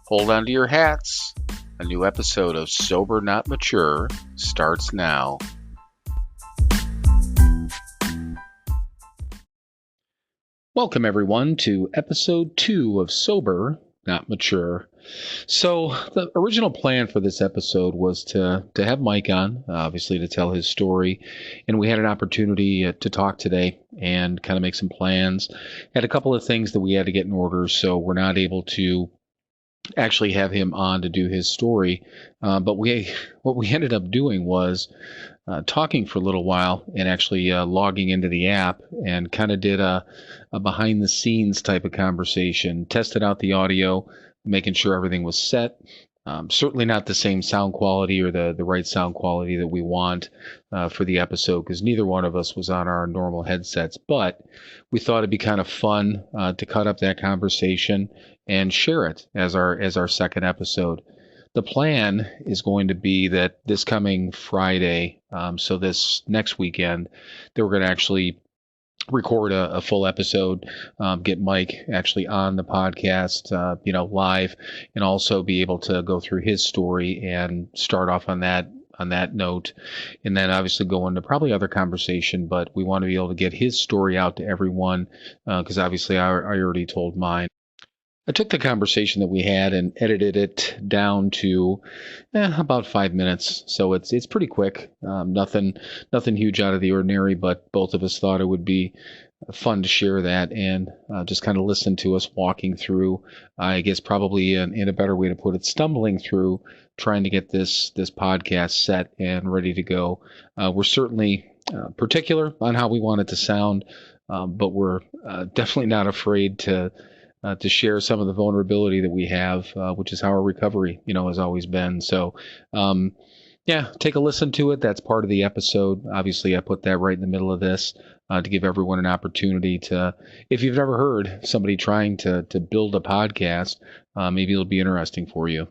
Hold on to your hats. A new episode of Sober Not Mature starts now. Welcome, everyone, to episode 2 of Sober Not Mature. So, the original plan for this episode was to have Mike on, obviously, to tell his story. And we had an opportunity to talk today and kind of make some plans. Had a couple of things that we had to get in order, so we're not able to actually have him on to do his story. But what we ended up doing was talking for a little while and actually logging into the app and kind of did a behind the scenes type of conversation, tested out the audio, making sure everything was set. Certainly not the same sound quality or the right sound quality that we want for the episode, because neither one of us was on our normal headsets, but we thought it'd be kind of fun to cut up that conversation and share it as our second episode. The plan is going to be that this coming Friday, so this next weekend, that we're going to actually record a full episode, get Mike actually on the podcast, live, and also be able to go through his story and start off on that note, and then obviously go into probably other conversation, but we want to be able to get his story out to everyone, because obviously I already told mine. I took the conversation that we had and edited it down to about 5 minutes, so it's pretty quick. Nothing huge out of the ordinary, but both of us thought it would be fun to share that and just kind of listen to us walking through. I guess probably in a better way to put it, stumbling through trying to get this podcast set and ready to go. We're certainly particular on how we want it to sound, but we're definitely not afraid to share some of the vulnerability that we have, which is how our recovery, has always been. So, take a listen to it. That's part of the episode. Obviously, I put that right in the middle of this to give everyone an opportunity to, if you've never heard somebody trying to build a podcast, maybe it'll be interesting for you.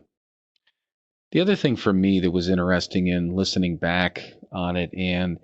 The other thing for me that was interesting in listening back on it and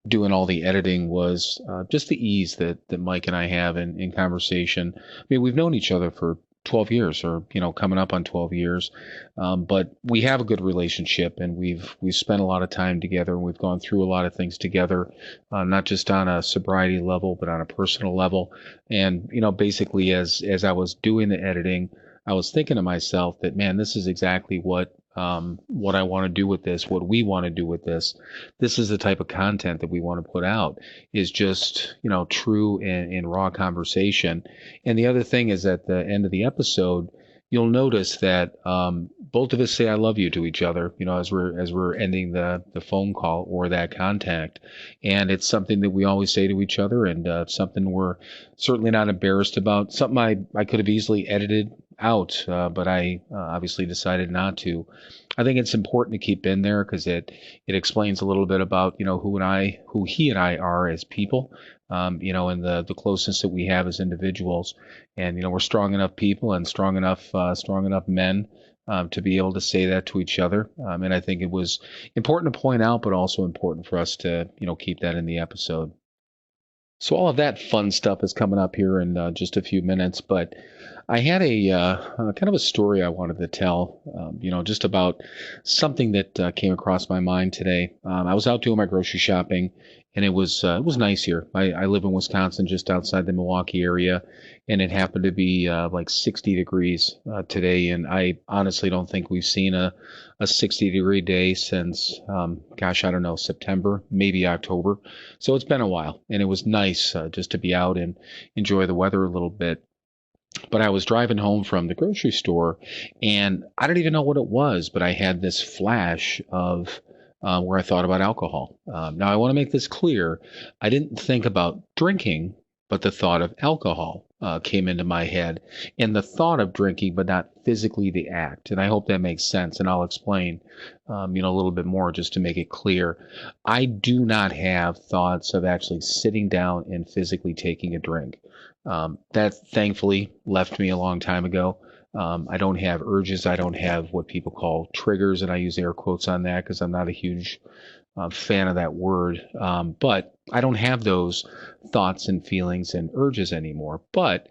doing all the editing was just the ease that Mike and I have in conversation. I mean, we've known each other for 12 years or, coming up on 12 years. But we have a good relationship and we've spent a lot of time together and we've gone through a lot of things together, not just on a sobriety level, but on a personal level. And, basically as I was doing the editing, I was thinking to myself that, man, this is exactly what I want to do with this, what we want to do with this. This is the type of content that we want to put out, is just, true and raw conversation. And the other thing is at the end of the episode, you'll notice that both of us say I love you to each other, as we're ending the phone call or that contact. And it's something that we always say to each other, and something we're certainly not embarrassed about. Something I could have easily edited out, but I obviously decided not to. I think it's important to keep in there because it explains a little bit about who he and I are as people, and the closeness that we have as individuals, and we're strong enough people and strong enough men to be able to say that to each other, and I think it was important to point out, but also important for us to keep that in the episode. So all of that fun stuff is coming up here in just a few minutes, but I had a kind of a story I wanted to tell, just about something that came across my mind today. I was out doing my grocery shopping, and it was nice here. I live in Wisconsin, just outside the Milwaukee area, and it happened to be like 60 degrees today. And I honestly don't think we've seen a 60-degree day since, I don't know, September, maybe October. So it's been a while, and it was nice just to be out and enjoy the weather a little bit. But I was driving home from the grocery store, and I don't even know what it was, but I had this flash of where I thought about alcohol. Now, I want to make this clear. I didn't think about drinking, but the thought of alcohol came into my head, and the thought of drinking, but not physically the act. And I hope that makes sense, and I'll explain, a little bit more just to make it clear. I do not have thoughts of actually sitting down and physically taking a drink. That thankfully left me a long time ago. I don't have urges. I don't have what people call triggers, and I use air quotes on that because I'm not a huge fan of that word. But I don't have those thoughts and feelings and urges anymore. But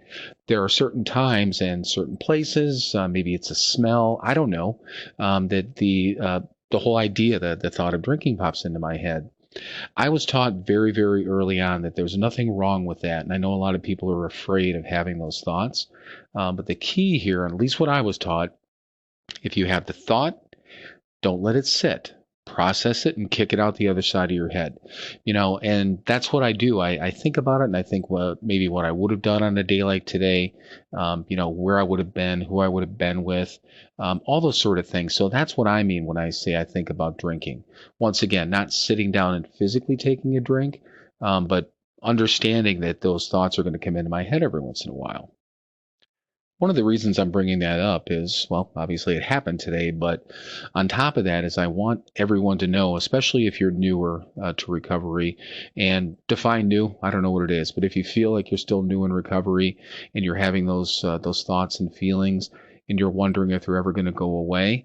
there are certain times and certain places, maybe it's a smell, I don't know, that the whole idea, the thought of drinking pops into my head. I was taught very, very early on that there's nothing wrong with that. And I know a lot of people are afraid of having those thoughts. But the key here, and at least what I was taught, if you have the thought, don't let it sit. Process it and kick it out the other side of your head. And that's what I do. I think about it and I think maybe what I would have done on a day like today, where I would have been, who I would have been with, all those sort of things. So that's what I mean when I say I think about drinking. Once again, not sitting down and physically taking a drink, but understanding that those thoughts are going to come into my head every once in a while. One of the reasons I'm bringing that up is, well, obviously it happened today, but on top of that is I want everyone to know, especially if you're newer to recovery, and define new, I don't know what it is, but if you feel like you're still new in recovery and you're having those thoughts and feelings and you're wondering if they're ever going to go away,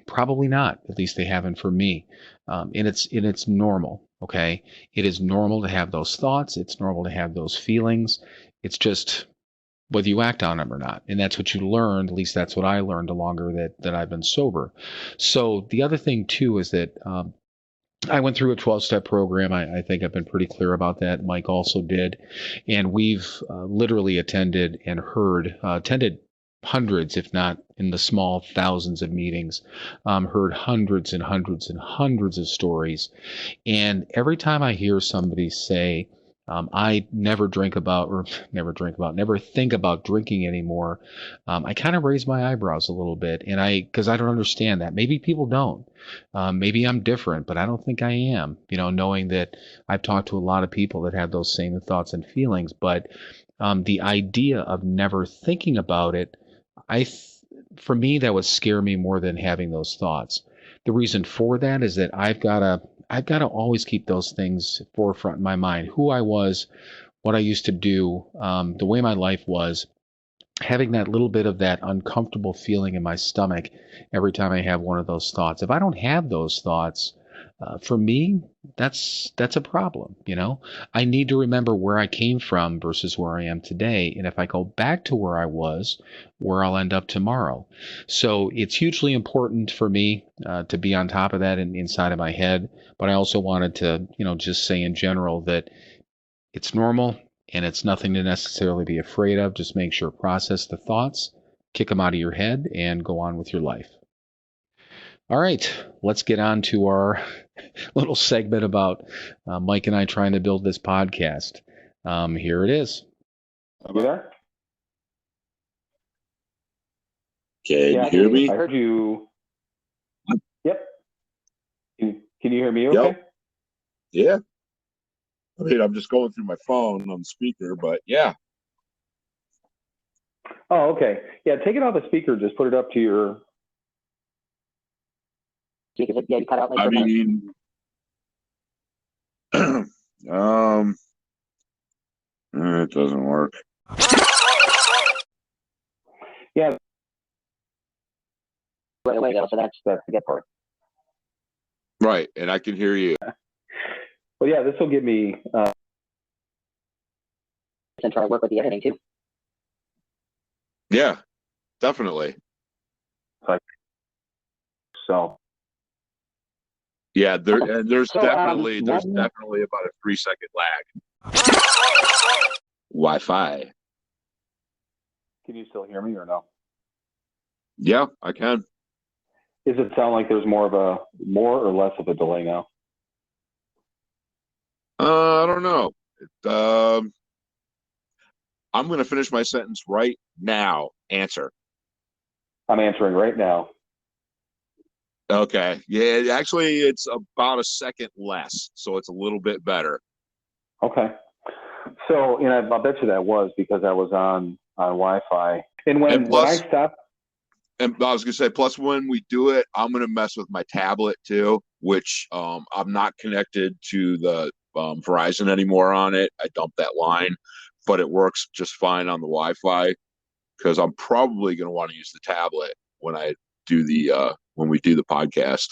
probably not. At least they haven't for me. And it's normal. Okay. It is normal to have those thoughts. It's normal to have those feelings. It's just whether you act on them or not. And that's what you learned. At least that's what I learned the longer that I've been sober. So the other thing too is that I went through a 12-step program. I think I've been pretty clear about that. Mike also did. And we've literally attended hundreds, if not in the small thousands of meetings, heard hundreds and hundreds and hundreds of stories. And every time I hear somebody say, I never think about drinking anymore, I kind of raise my eyebrows a little bit, because I don't understand that. Maybe people don't. Maybe I'm different, but I don't think I am. Knowing that I've talked to a lot of people that have those same thoughts and feelings, but the idea of never thinking about it, for me, that would scare me more than having those thoughts. The reason for that is that I've got to always keep those things forefront in my mind. Who I was, what I used to do, the way my life was, having that little bit of that uncomfortable feeling in my stomach every time I have one of those thoughts. If I don't have those thoughts, for me, that's a problem. I need to remember where I came from versus where I am today. And if I go back to where I was, where I'll end up tomorrow. So it's hugely important for me to be on top of that and inside of my head. But I also wanted to, just say in general that it's normal and it's nothing to necessarily be afraid of. Just make sure process the thoughts, kick them out of your head, and go on with your life. All right, let's get on to our little segment about Mike and I trying to build this podcast. Here it is. You there? Can you hear me? I heard you. Yep. Can you hear me okay? Yep. Yeah. I mean, I'm just going through my phone on the speaker, but yeah. Oh, okay. Yeah, take it off the speaker. Just put it up to your. I mean, it doesn't work. Yeah. So that's the good part. Right, and I can hear you. Well, yeah, this will give me. And try to work with the editing too. Yeah, definitely. So. Yeah, there's definitely about a 3-second lag. Wi-Fi. Can you still hear me or no? Yeah, I can. Does it sound like there's more or less of a delay now? I don't know. I'm going to finish my sentence right now. Answer. I'm answering right now. Okay. Yeah, actually, it's about a second less, so it's a little bit better. Okay. So, I bet you that was because I was on Wi-Fi. And when I stopped. And I was going to say, plus when we do it, I'm going to mess with my tablet too, which I'm not connected to the Verizon anymore on it. I dumped that line, but it works just fine on the Wi-Fi because I'm probably going to want to use the tablet when we do the podcast.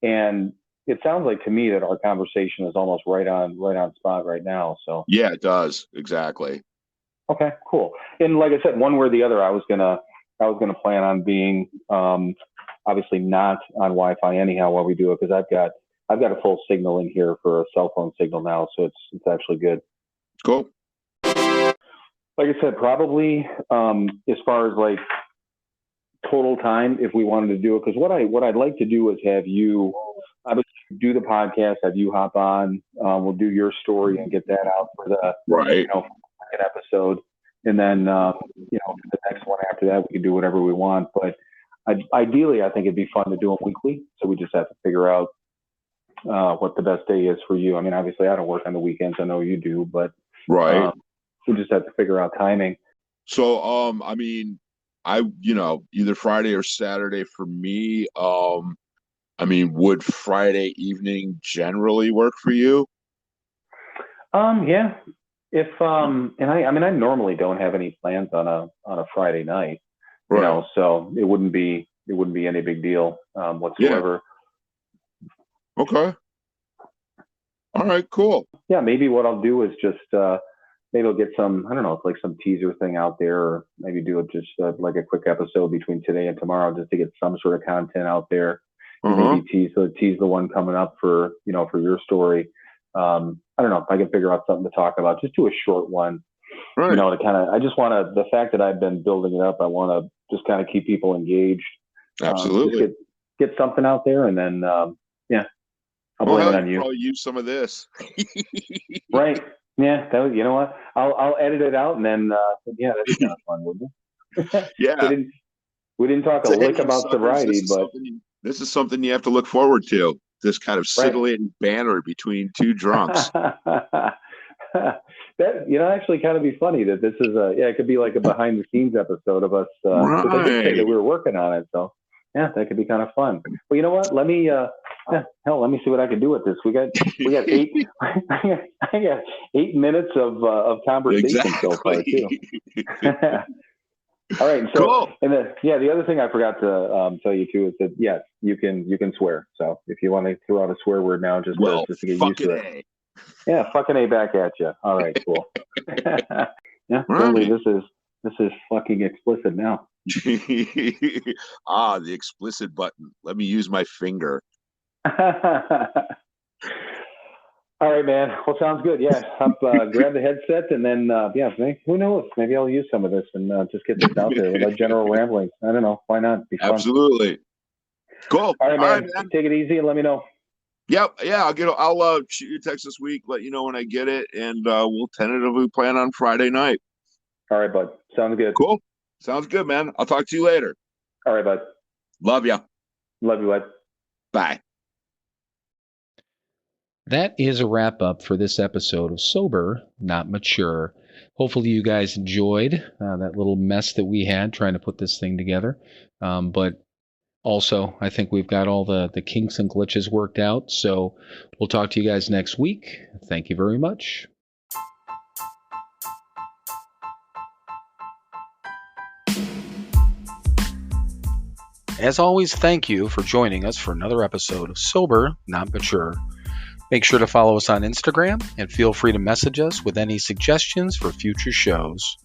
And it sounds like to me that our conversation is almost right on spot right now. So Yeah, it does. Exactly. okay, cool. And like I said, one way or the other, I was gonna plan on being obviously not on Wi-Fi anyhow while we do it, because I've got a full signal in here for a cell phone signal now, so it's actually good. Cool. Like I said, probably as far as like total time, if we wanted to do it, because what I'd like to do is have you obviously do the podcast, have you hop on, we'll do your story and get that out for the Right. second episode, and then the next one after that we can do whatever we want. But ideally, I think it'd be fun to do them weekly. So we just have to figure out what the best day is for you. I mean, obviously, I don't work on the weekends. I know you do, but Right. we just have to figure out timing. So, I mean, either Friday or Saturday for me. I mean, would Friday evening generally work for you? Yeah. If and I mean, I normally don't have any plans on a Friday night, Right. so it wouldn't be any big deal Yeah. whatsoever. Okay. All right. Cool. Yeah, maybe what I'll do is just maybe I'll get some, I don't know, it's like some teaser thing out there, or maybe do it just like a quick episode between today and tomorrow, just to get some sort of content out there. And Uh-huh. maybe tease the one coming up for for your story. I don't know if I can figure out something to talk about. Just do a short one, Right. to kind of. I just want to, the fact that I've been building it up, I want to just kind of keep people engaged. Absolutely. Just get something out there, and then yeah, I'll Well, blame it hell, on you you. probably use some of this. Right? Yeah. That was, you know what? I'll edit it out, and then yeah, that'd be kind of fun, wouldn't it? Yeah. we didn't talk a Say, hey, lick you about suckers, sobriety, but this is something you have to look forward to. This kind of right. scintillating banter between two drunks. That actually kind of be funny that this is it could be like a behind the scenes episode of us, because I did say that Right. we were working on it, so yeah, that could be kind of fun. Well, you know what, let me let me see what I can do with this. We got eight I got 8 minutes of conversation so far too. Exactly. All right, so Cool. and the other thing I forgot to tell you too is that yes, you can swear. So if you want to throw out a swear word now, just Well, to get used fucking to it. A. Yeah, fucking A back at you. All right, cool. Yeah, apparently Right. this is fucking explicit now. The explicit button. Let me use my finger. All right, man. Well, sounds good. Yeah, grab the headset, and then who knows? Maybe I'll use some of this and just get this out there without general ramblings. I don't know. Why not? Be fun. Absolutely. Cool. All right, man. Take it easy and let me know. Yep. Yeah. I'll shoot you a text this week, let you know when I get it, and we'll tentatively plan on Friday night. All right, bud. Sounds good. Cool. Sounds good, man. I'll talk to you later. All right, bud. Love ya. Love you, bud. Bye. That is a wrap up for this episode of Sober, Not Mature. Hopefully you guys enjoyed that little mess that we had trying to put this thing together. But also, I think we've got all the kinks and glitches worked out. So we'll talk to you guys next week. Thank you very much. As always, thank you for joining us for another episode of Sober, Not Mature. Make sure to follow us on Instagram and feel free to message us with any suggestions for future shows.